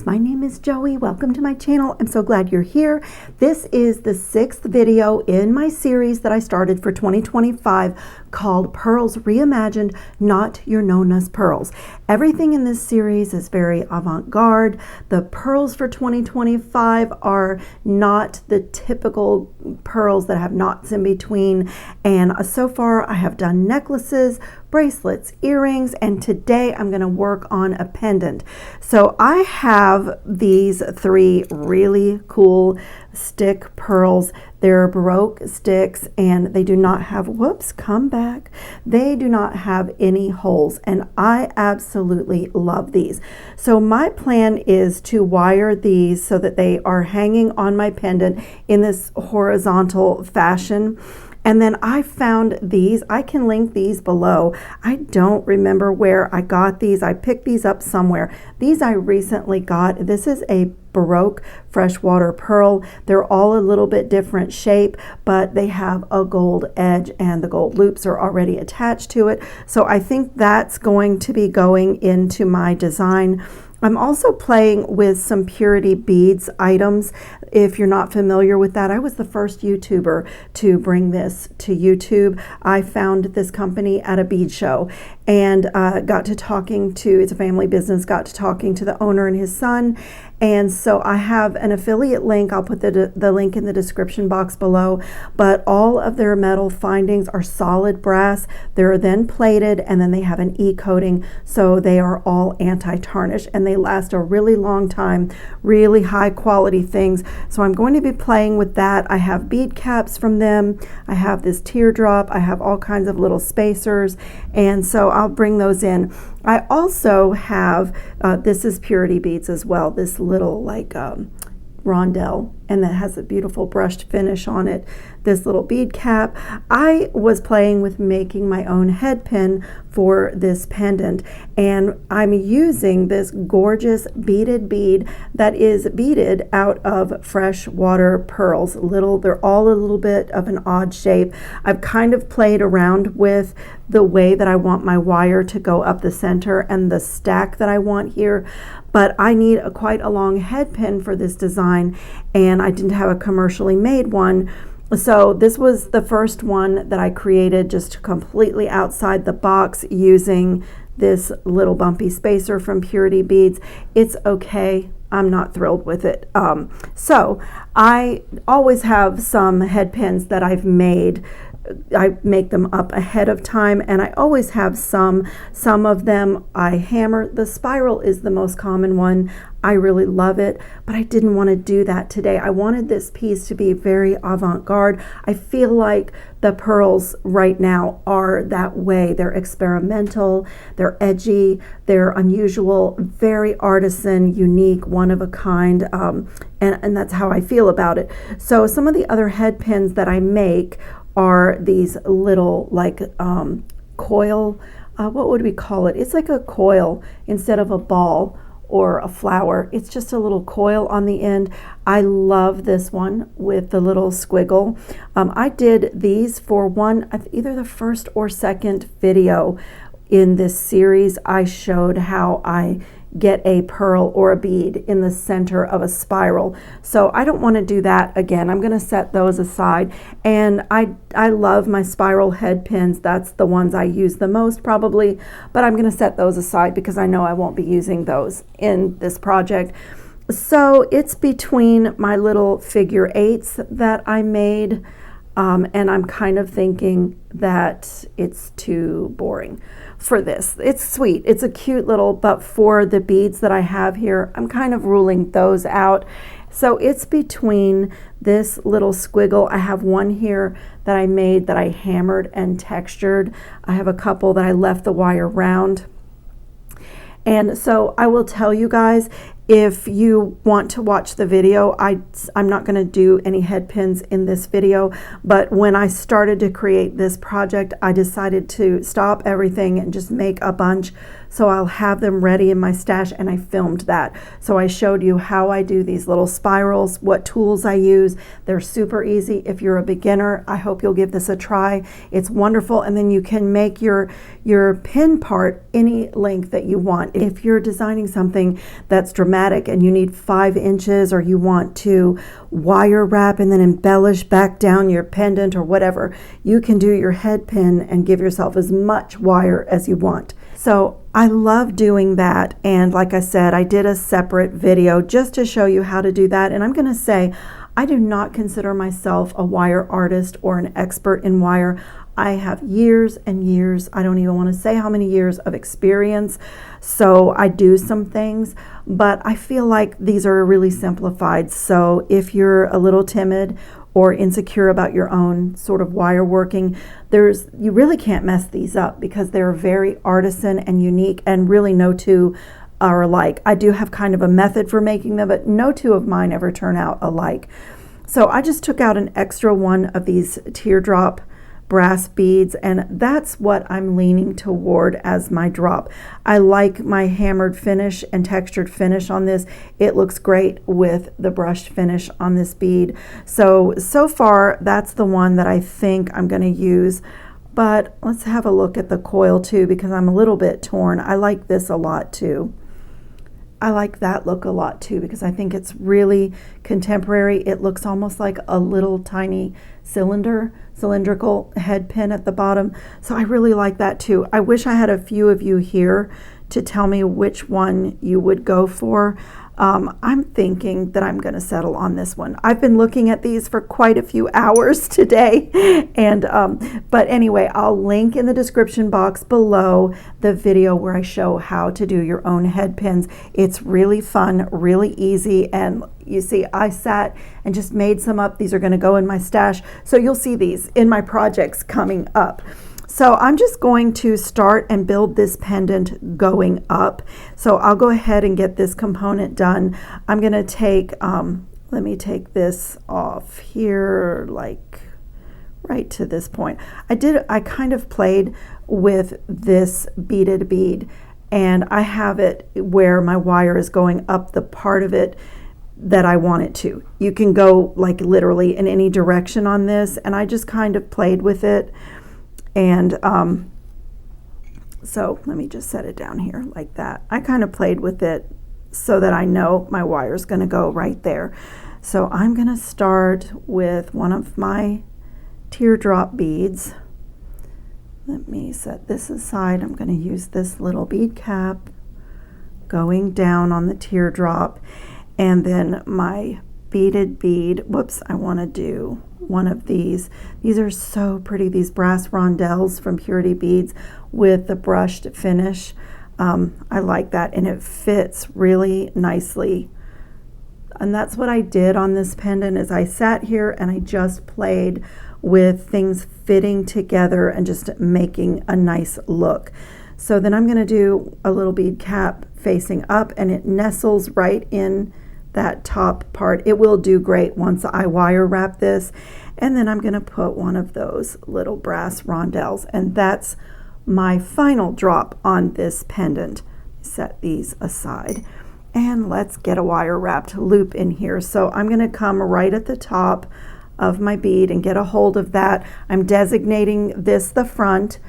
friends, my name is Joey. Welcome to my channel. I'm so glad you're here. This is the 6th video in my series that I started for 2025 called Pearls Reimagined, Not Your Known-As Pearls. Everything in this series is very avant-garde. The pearls for 2025 are not the typical pearls that have knots in between. And so far I have done necklaces, bracelets, earrings, and today I'm going to work on a pendant. So I have these 3 really cool stick pearls. They're Baroque sticks and they do not have, they do not have any holes, and I absolutely love these. So my plan is to wire these so that they are hanging on my pendant in this horizontal fashion. And then I found these. I can link these below. I don't remember where I got these. I picked these up somewhere. These I recently got. This is a Baroque freshwater pearl. They're all a little bit different shape, but they have a gold edge and the gold loops are already attached to it. So I think that's going to be going into my design. I'm also playing with some purity beads items. If you're not familiar with that, I was the first YouTuber to bring this to YouTube. I found this company at a bead show and got to talking to, it's a family business, got to talking to the owner and his son. And so I have an affiliate link. I'll put the link in the description box below. But all of their metal findings are solid brass. They're then plated and then they have an e-coating. So they are all anti-tarnish and they last a really long time, really high quality things. So I'm going to be playing with that. I have bead caps from them. I have this teardrop. I have all kinds of little spacers. And so I'll bring those in. I also have, this is purity beads as well, this little like rondelle, and that has a beautiful brushed finish on it. This little bead cap. I was playing with making my own head pin for this pendant, and I'm using this gorgeous beaded bead that is beaded out of freshwater pearls. They're all a little bit of an odd shape. I've kind of played around with the way that I want my wire to go up the center and the stack that I want here, but I need quite a long head pin for this design, and I didn't have a commercially made one. So this was the first one that I created just completely outside the box using this little bumpy spacer from Purity Beads. It's okay. I'm not thrilled with it. So I always have some head pins that I've made. I make them up ahead of time, and I always have some of them I hammer. The spiral is the most common one. I really love it, but I didn't want to do that today. I wanted this piece to be very avant-garde. I feel like the pearls right now are that way. They're experimental, they're edgy, they're unusual, very artisan, unique, one of a kind, and that's how I feel about it. So some of the other head pins that I make are these little like coil, what would we call it? It's like a coil instead of a ball or a flower. It's just a little coil on the end. I love this one with the little squiggle. I did these for either the first or second video in this series. I showed how I get a pearl or a bead in the center of a spiral. So I don't want to do that again. I'm going to set those aside. And I love my spiral head pins. That's the ones I use the most probably, but I'm going to set those aside because I know I won't be using those in this project. So it's between my little figure 8s that I made, and I'm kind of thinking that it's too boring for this. It's sweet, it's a cute little, but for the beads that I have here, I'm kind of ruling those out. So it's between this little squiggle. I have one here that I made that I hammered and textured. I have a couple that I left the wire round. And so I will tell you guys, if you want to watch the video, I'm not going to do any head pins in this video, but when I started to create this project, I decided to stop everything and just make a bunch so I'll have them ready in my stash, and I filmed that. So I showed you how I do these little spirals, what tools I use. They're super easy. If you're a beginner, I hope you'll give this a try. It's wonderful, and then you can make your pin part any length that you want. If you're designing something that's dramatic and you need 5 inches, or you want to wire wrap and then embellish back down your pendant or whatever, you can do your head pin and give yourself as much wire as you want. So I love doing that, and like I said, I did a separate video just to show you how to do that. And I'm going to say, I do not consider myself a wire artist or an expert in wire. I have years and years, I don't even want to say how many years of experience. So I do some things, but I feel like these are really simplified. So if you're a little timid or insecure about your own sort of wire working, you really can't mess these up, because they're very artisan and unique, and really no two are alike. I do have kind of a method for making them, but no two of mine ever turn out alike. So I just took out an extra one of these teardrop brass beads, and that's what I'm leaning toward as my drop. I like my hammered finish and textured finish on this. It looks great with the brushed finish on this bead. So far that's the one that I think I'm going to use. But let's have a look at the coil too, because I'm a little bit torn. I like this a lot too. I like that look a lot too, because I think it's really contemporary. It looks almost like a little tiny cylindrical head pin at the bottom. So I really like that too. I wish I had a few of you here to tell me which one you would go for. I'm thinking that I'm going to settle on this one. I've been looking at these for quite a few hours today, and but anyway, I'll link in the description box below the video where I show how to do your own head pins. It's really fun, really easy, and you see I sat and just made some up. These are going to go in my stash, so you'll see these in my projects coming up. So I'm just going to start and build this pendant going up. So I'll go ahead and get this component done. I'm going to take, let me take this off here, like right to this point. I kind of played with this beaded bead, and I have it where my wire is going up the part of it that I want it to. You can go like literally in any direction on this, and I just kind of played with it. And so let me just set it down here like that. I kind of played with it so that I know my wire is going to go right there. So I'm going to start with one of my teardrop beads. Let me set this aside. I'm going to use this little bead cap going down on the teardrop, and then my beaded bead. Whoops, I want to do one of these. These are so pretty, these brass rondelles from Purity Beads with the brushed finish. I like that, and it fits really nicely. And that's what I did on this pendant, is I sat here and I just played with things fitting together and just making a nice look. So then I'm going to do a little bead cap facing up, and it nestles right in that top part. It will do great once I wire wrap this. And then I'm going to put one of those little brass rondelles, and that's my final drop on this pendant. Set these aside, and let's get a wire wrapped loop in here. So I'm going to come right at the top of my bead and get a hold of that. I'm designating this the front,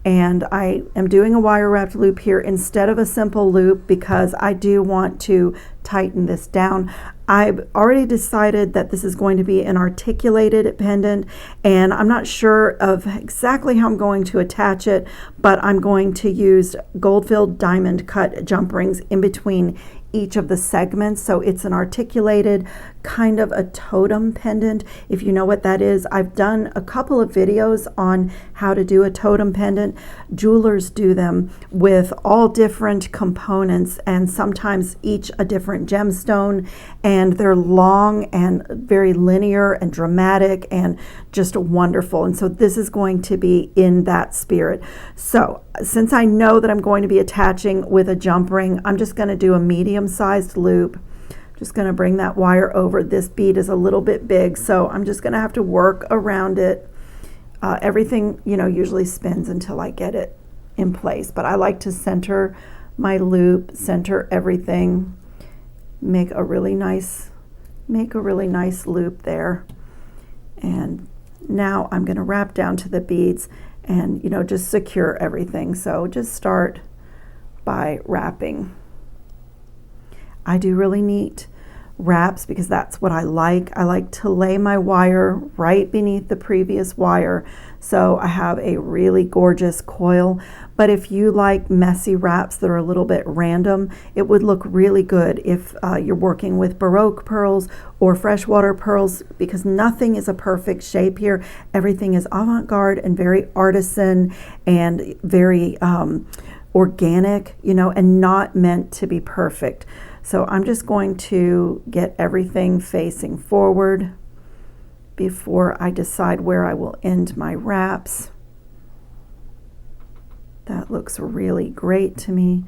and I am doing a wire wrapped loop here instead of a simple loop, because I do want to tighten this down. I've already decided that this is going to be an articulated pendant, and I'm not sure of exactly how I'm going to attach it, but I'm going to use gold-filled diamond cut jump rings in between each of the segments. So it's an articulated kind of a totem pendant, if you know what that is. I've done a couple of videos on how to do a totem pendant. Jewelers do them with all different components, and sometimes each a different gemstone, and they're long and very linear and dramatic and just wonderful. And so this is going to be in that spirit. So since I know that I'm going to be attaching with a jump ring, I'm just going to do a medium-sized loop. Just going to bring that wire over. This bead is a little bit big, so I'm just going to have to work around it. Everything, you know, usually spins until I get it in place, but I like to center my loop, center everything, make a really nice loop there. And now I'm going to wrap down to the beads and, you know, just secure everything. So just start by wrapping. I do really neat wraps because that's what I like. I like to lay my wire right beneath the previous wire, so I have a really gorgeous coil. But if you like messy wraps that are a little bit random, it would look really good if you're working with Baroque pearls or freshwater pearls, because nothing is a perfect shape here. Everything is avant-garde and very artisan and very organic, you know, and not meant to be perfect. So I'm just going to get everything facing forward before I decide where I will end my wraps. That looks really great to me.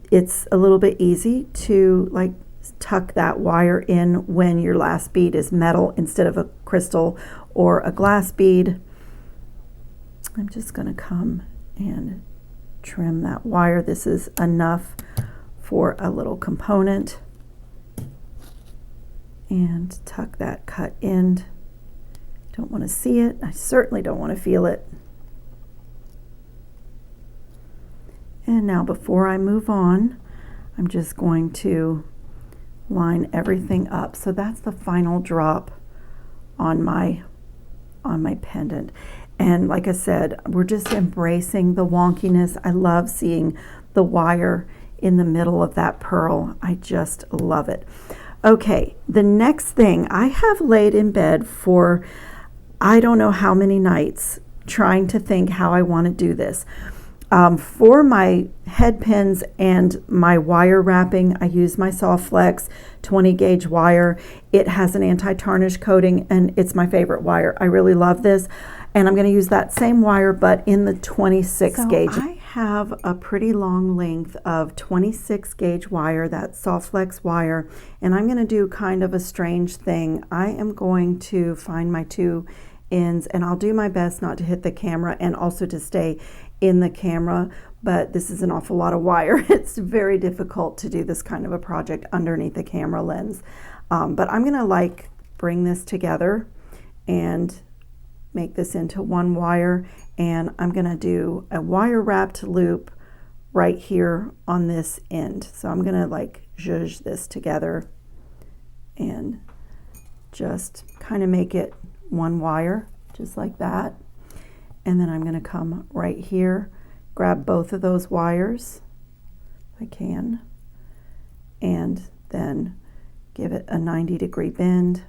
It's a little bit easy to like tuck that wire in when your last bead is metal instead of a crystal or a glass bead. I'm just going to come and trim that wire. This is enough for a little component, and tuck that cut end. Don't want to see it. I certainly don't want to feel it. And now before I move on, I'm just going to line everything up. So that's the final drop on my pendant. And like I said, we're just embracing the wonkiness. I love seeing the wire in the middle of that pearl. I just love it. Okay, the next thing, I have laid in bed for I don't know how many nights trying to think how I want to do this. For my head pins and my wire wrapping, I use my Soft Flex 20 gauge wire. It has an anti-tarnish coating and it's my favorite wire. I really love this. And I'm going to use that same wire, but in the 26 gauge. I have a pretty long length of 26 gauge wire, that Soft Flex wire, and I'm going to do kind of a strange thing. I am going to find my two ends, and I'll do my best not to hit the camera and also to stay in the camera, but this is an awful lot of wire. It's very difficult to do this kind of a project underneath the camera lens. But I'm going to like bring this together and make this into one wire, and I'm going to do a wire wrapped loop right here on this end. So I'm going to like zhuzh this together and just kind of make it one wire, just like that. And then I'm going to come right here, grab both of those wires if I can, and then give it a 90-degree bend,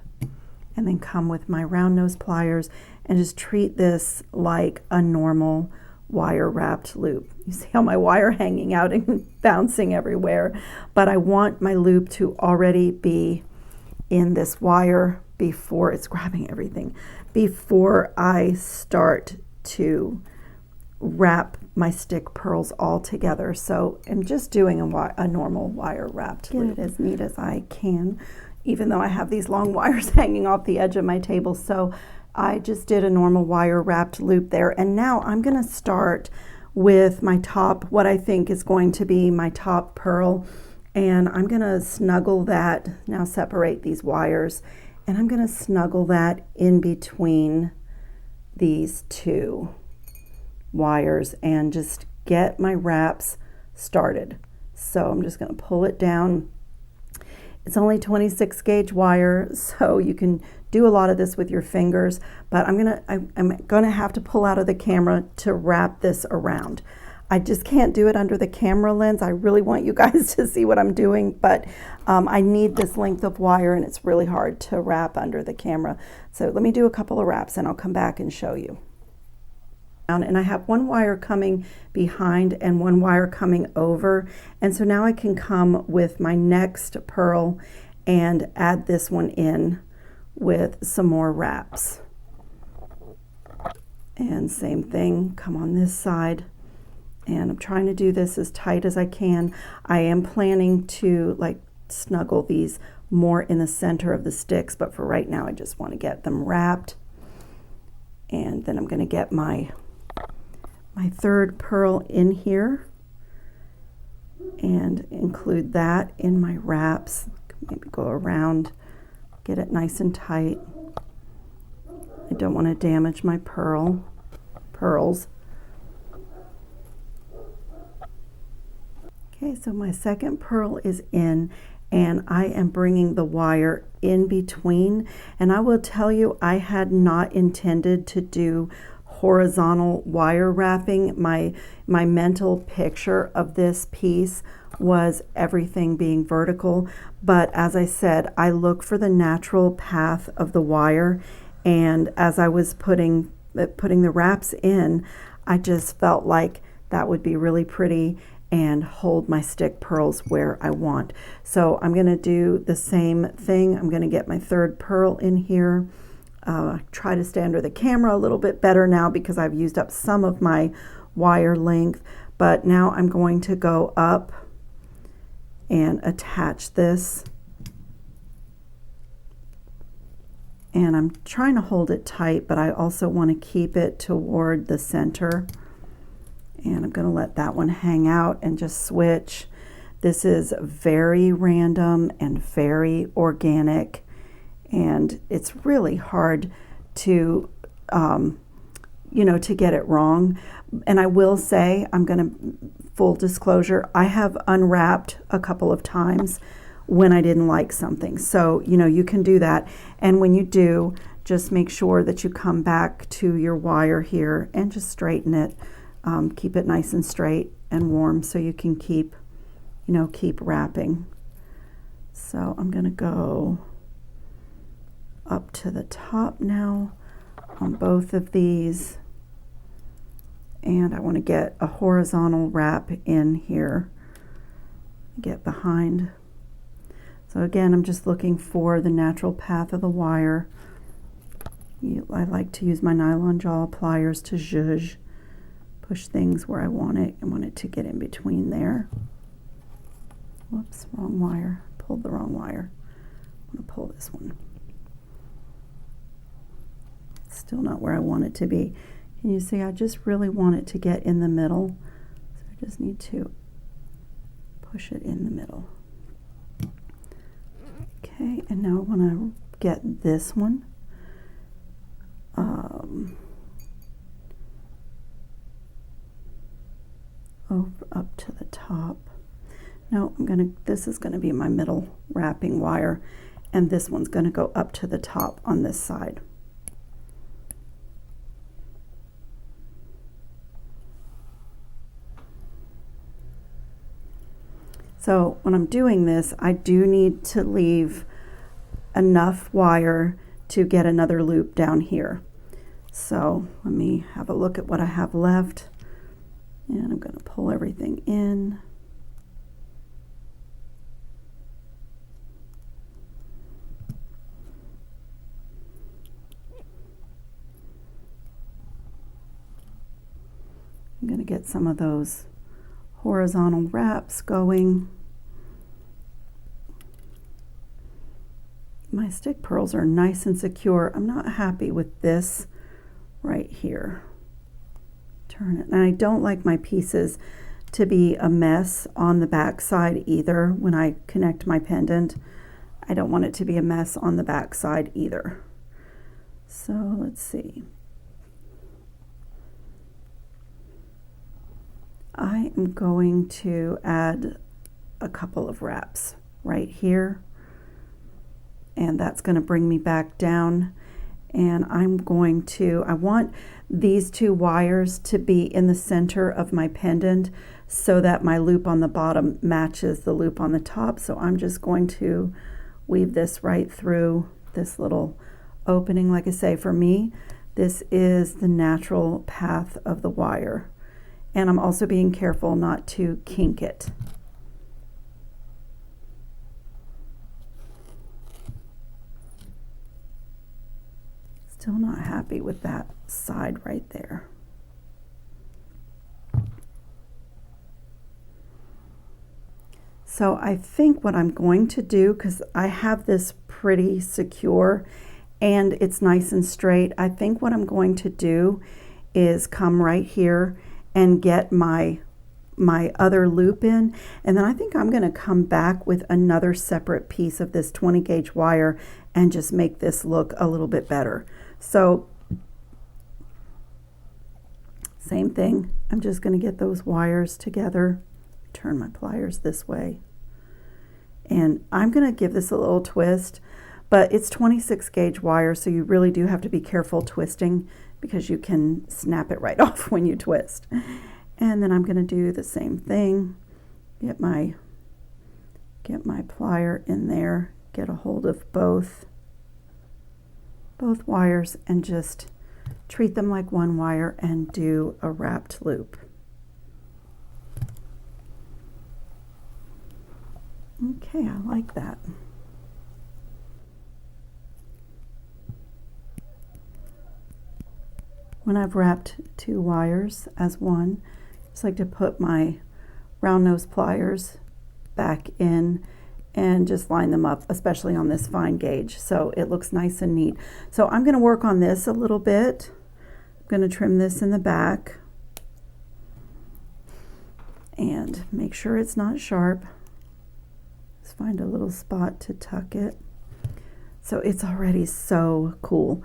and then come with my round nose pliers and just treat this like a normal wire wrapped loop. You see how my wire hanging out and bouncing everywhere, but I want my loop to already be in this wire before it's grabbing everything, before I start to wrap my stick pearls all together. So I'm just doing a normal wire wrapped loop. Get it as neat as I can, even though I have these long wires hanging off the edge of my table. So I just did a normal wire wrapped loop there. And now I'm going to start with my top, what I think is going to be my top pearl. And I'm going to snuggle that, now separate these wires, and I'm going to snuggle that in between these two wires and just get my wraps started. So I'm just going to pull it down. It's only 26 gauge wire, so you can do a lot of this with your fingers, but I'm gonna have to pull out of the camera to wrap this around. I just can't do it under the camera lens. I really want you guys to see what I'm doing, but I need this length of wire and it's really hard to wrap under the camera. So let me do a couple of wraps and I'll come back and show you. And I have one wire coming behind and one wire coming over. And so now I can come with my next pearl and add this one in with some more wraps. And same thing, come on this side. And I'm trying to do this as tight as I can. I am planning to like snuggle these more in the center of the sticks, but for right now I just want to get them wrapped. And then I'm going to get my third pearl in here and include that in my wraps. Maybe go around, get it nice and tight. I don't want to damage my pearls. Okay, so my second pearl is in, and I am bringing the wire in between. And I will tell you, I had not intended to do horizontal wire wrapping. My mental picture of this piece was everything being vertical, but as I said, I look for the natural path of the wire, and as I was putting the wraps in, I just felt like that would be really pretty and hold my stick pearls where I want. So I'm going to do the same thing. I'm going to get my third pearl in here. Try to stay under the camera a little bit better now because I've used up some of my wire length, but now I'm going to go up and attach this, and I'm trying to hold it tight, but I also want to keep it toward the center, and I'm going to let that one hang out and just switch. This is very random and very organic, and it's really hard to you know, to get it wrong. And I will say, I'm going to, full disclosure, I have unwrapped a couple of times when I didn't like something. So, you know, you can do that. And when you do, just make sure that you come back to your wire here and just straighten it. Keep it nice and straight and warm so you can keep, you know, keep wrapping. So I'm going to go up to the top now on both of these, and I want to get a horizontal wrap in here, get behind. So again, I'm just looking for the natural path of the wire. I like to use my nylon jaw pliers to zhuzh, push things where I want it. I want it to get in between there. Whoops, wrong wire, pulled the wrong wire. I'm going to pull this one. Still not where I want it to be. Can you see? I just really want it to get in the middle. So I just need to push it in the middle. Okay, and now I want to get this one. Over up to the top. No, this is gonna be my middle wrapping wire, and this one's gonna go up to the top on this side. So when I'm doing this, I do need to leave enough wire to get another loop down here. So let me have a look at what I have left, and I'm going to pull everything in. I'm going to get some of those horizontal wraps going. My stick pearls are nice and secure. I'm not happy with this right here. Turn it. And I don't like my pieces to be a mess on the back side either when I connect my pendant. I don't want it to be a mess on the back side either. So let's see. I am going to add a couple of wraps right here, and that's going to bring me back down, and I want these two wires to be in the center of my pendant so that my loop on the bottom matches the loop on the top. So I'm just going to weave this right through this little opening. Like I say, for me, this is the natural path of the wire. And I'm also being careful not to kink it. Still not happy with that side right there. So I think what I'm going to do, because I have this pretty secure and it's nice and straight, I think what I'm going to do is come right here and get my my other loop in, and then I think I'm going to come back with another separate piece of this 20 gauge wire and just make this look a little bit better. So same thing, I'm just going to get those wires together, turn my pliers this way, and I'm going to give this a little twist, but it's 26 gauge wire, so you really do have to be careful twisting because you can snap it right off when you twist. And then I'm going to do the same thing, get my plier in there, get a hold of both wires and just treat them like one wire and do a wrapped loop. Okay, I like that. When I've wrapped 2 wires as one, I just like to put my round nose pliers back in and just line them up, especially on this fine gauge, so it looks nice and neat. So I'm going to work on this a little bit. I'm going to trim this in the back and make sure it's not sharp. Just find a little spot to tuck it. So it's already so cool.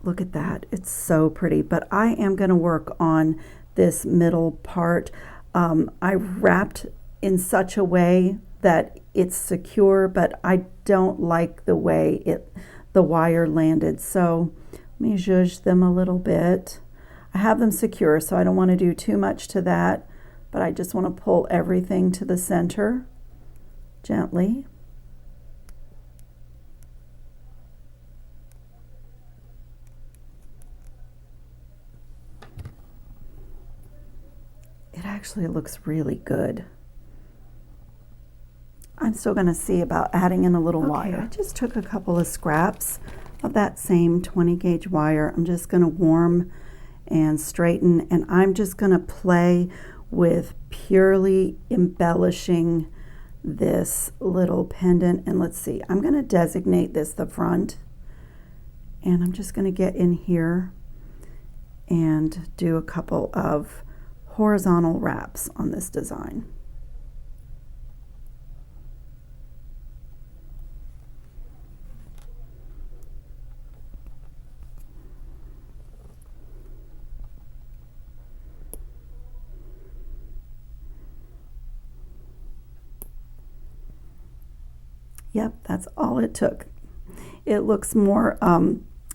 Look at that, it's so pretty. But I am going to work on this middle part. I wrapped in such a way that it's secure, but I don't like the way the wire landed. So let me zhuzh them a little bit. I have them secure, so I don't want to do too much to that, but I just want to pull everything to the center gently. It actually looks really good. I'm still going to see about adding in a little wire. I just took a couple of scraps of that same 20 gauge wire. I'm just going to warm and straighten, and I'm just going to play with purely embellishing this little pendant. And let's see, I'm going to designate this the front, and I'm just going to get in here and do a couple of horizontal wraps on this design. Yep, that's all it took. It looks more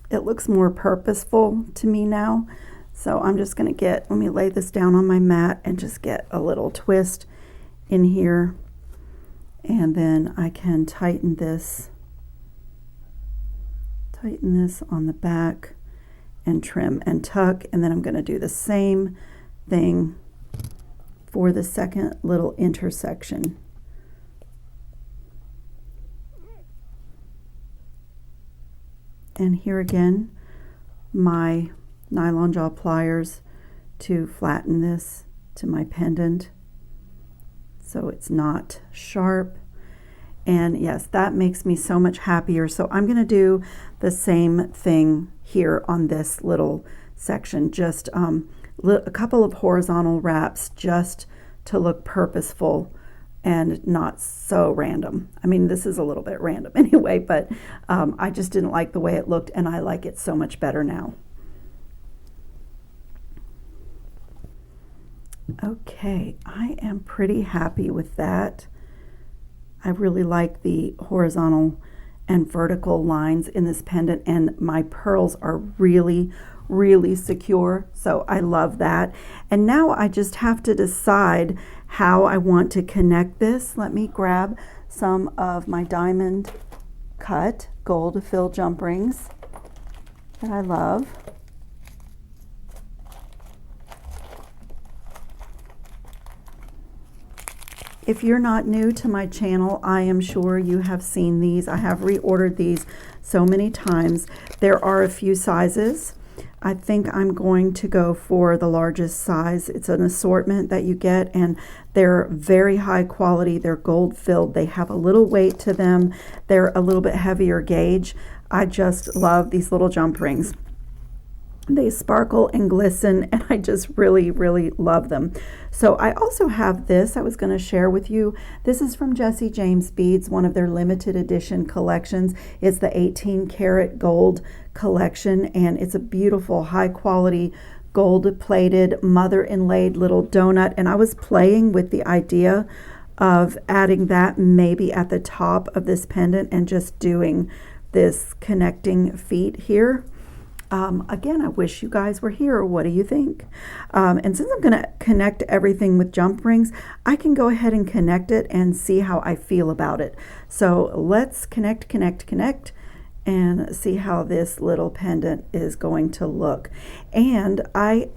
purposeful to me now. So I'm just going to let me lay this down on my mat and just get a little twist in here. And then I can tighten this on the back and trim and tuck. And then I'm going to do the same thing for the second little intersection. And here again, my nylon jaw pliers to flatten this to my pendant so it's not sharp. And yes, that makes me so much happier. So I'm going to do the same thing here on this little section, just a couple of horizontal wraps just to look purposeful and not so random. I mean, this is a little bit random anyway, but I just didn't like the way it looked, and I like it so much better now. Okay, I am pretty happy with that. I really like the horizontal and vertical lines in this pendant, and my pearls are really secure, so I love that. And now I just have to decide how I want to connect this. Let me grab some of my diamond cut gold fill jump rings that I love. If you're not new to my channel, I am sure you have seen these. I have reordered these so many times. There are a few sizes. I think I'm going to go for the largest size. It's an assortment that you get, and they're very high quality. They're gold filled. They have a little weight to them. They're a little bit heavier gauge. I just love these little jump rings. They sparkle and glisten, and I just really, really love them. So I also have this I was going to share with you. This is from Jesse James Beads, one of their limited edition collections. It's the 18 karat gold collection, and it's a beautiful, high quality, gold plated, mother inlaid little donut. And I was playing with the idea of adding that maybe at the top of this pendant and just doing this connecting feet here. Again, I wish you guys were here. What do you think? And since I'm going to connect everything with jump rings, I can go ahead and connect it and see how I feel about it. So let's connect, and see how this little pendant is going to look. And I've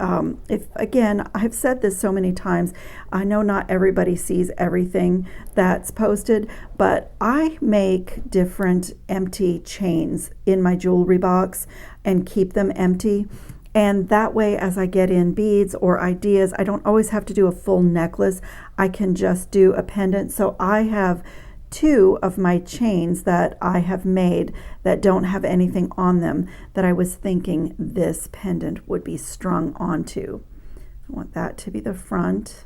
said this so many times, I know not everybody sees everything that's posted, but I make different empty chains in my jewelry box and keep them empty. And that way, as I get in beads or ideas, I don't always have to do a full necklace. I can just do a pendant. So I have 2 of my chains that I have made that don't have anything on them that I was thinking this pendant would be strung onto. I want that to be the front.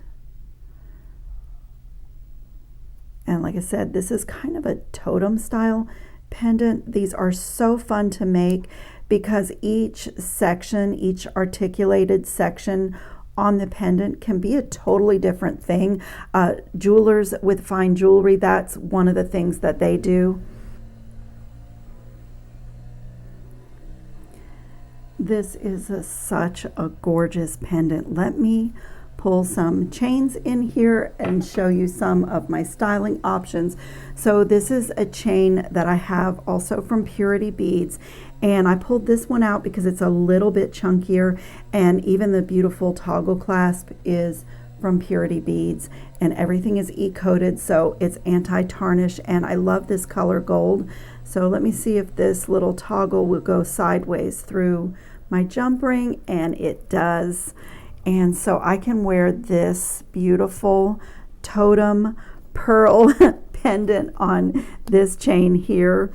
And like I said, this is kind of a totem style pendant. These are so fun to make because each section, each articulated section on the pendant can be a totally different thing. Jewelers with fine jewelry, that's one of the things that they do. This is such a gorgeous pendant. Let me pull some chains in here and show you some of my styling options. So this is a chain that I have also from Purity Beads, and I pulled this one out because it's a little bit chunkier, and even the beautiful toggle clasp is from Purity Beads, and everything is e-coated, so it's anti-tarnish, and I love this color gold. So let me see if this little toggle will go sideways through my jump ring, and it does. And so I can wear this beautiful totem pearl pendant on this chain here.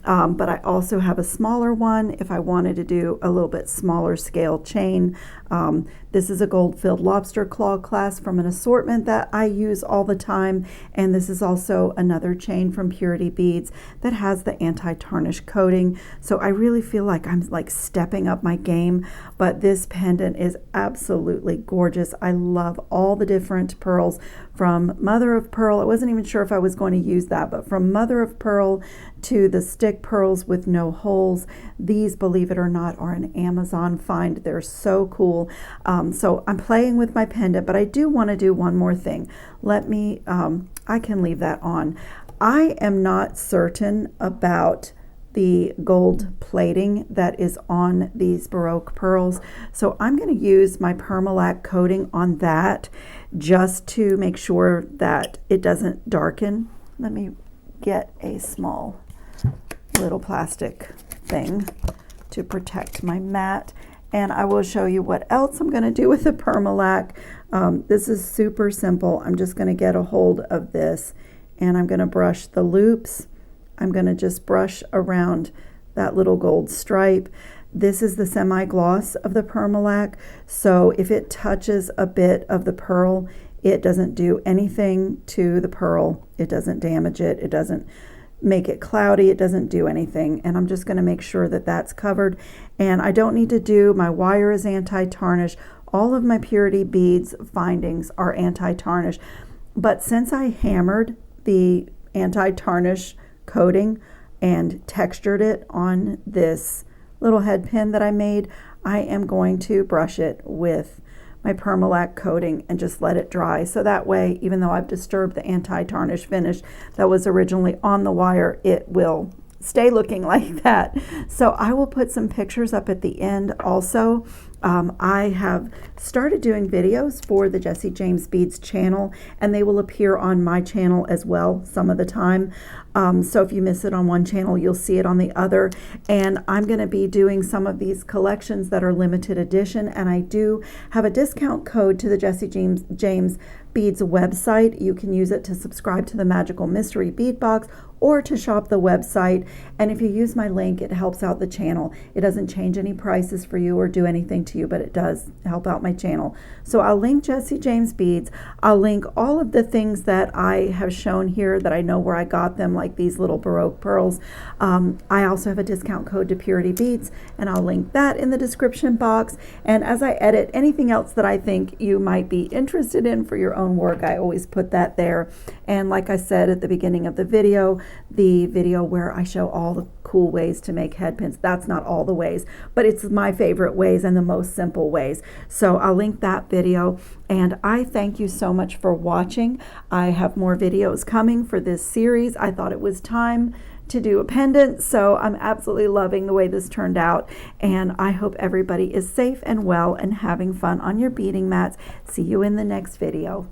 But I also have a smaller one if I wanted to do a little bit smaller scale chain. This is a gold-filled lobster claw clasp from an assortment that I use all the time, and this is also another chain from Purity Beads that has the anti-tarnish coating. So I really feel like I'm like stepping up my game, but this pendant is absolutely gorgeous. I love all the different pearls from mother of pearl. I wasn't even sure if I was going to use that, but from mother of pearl to the stick pearls with no holes. These, believe it or not, are an Amazon find. They're so cool. So I'm playing with my pendant, but I do want to do one more thing. Let me, I can leave that on. I am not certain about the gold plating that is on these Baroque pearls. So I'm going to use my Permalac coating on that just to make sure that it doesn't darken. Let me get a small little plastic thing to protect my mat, and I will show you what else I'm going to do with the Permalac. This is super simple. I'm just going to get a hold of this, and I'm going to brush the loops. I'm going to just brush around that little gold stripe. This is the semi-gloss of the Permalac, so if it touches a bit of the pearl, it doesn't do anything to the pearl. It doesn't damage it. It doesn't make it cloudy. It doesn't do anything. And I'm just going to make sure that that's covered. And I don't need to do, my wire is anti-tarnish. All of my Purity Beads findings are anti-tarnish. But since I hammered the anti-tarnish coating and textured it on this little head pin that I made, I am going to brush it with my Permalac coating and just let it dry. So that way, even though I've disturbed the anti-tarnish finish that was originally on the wire, it will stay looking like that. So I will put some pictures up at the end also I have started doing videos for the Jessie James Beads channel, and they will appear on my channel as well some of the time. So if you miss it on one channel, you'll see it on the other. And I'm going to be doing some of these collections that are limited edition, and I do have a discount code to the Jessie James Beads website. You can use it to subscribe to the Magical Mystery Bead Box or to shop the website. And if you use my link, it helps out the channel. It doesn't change any prices for you or do anything to you, but it does help out my channel. So I'll link Jessie James Beads. I'll link all of the things that I have shown here that I know where I got them, like these little Baroque pearls. I also have a discount code to Purity Beads, and I'll link that in the description box. And as I edit anything else that I think you might be interested in for your own work, I always put that there. And like I said at the beginning of the video where I show all the cool ways to make head pins, that's not all the ways, but it's my favorite ways and the most simple ways. So I'll link that video, and I thank you so much for watching. I have more videos coming for this series. I thought it was time to do a pendant, so I'm absolutely loving the way this turned out, and I hope everybody is safe and well and having fun on your beading mats. See you in the next video.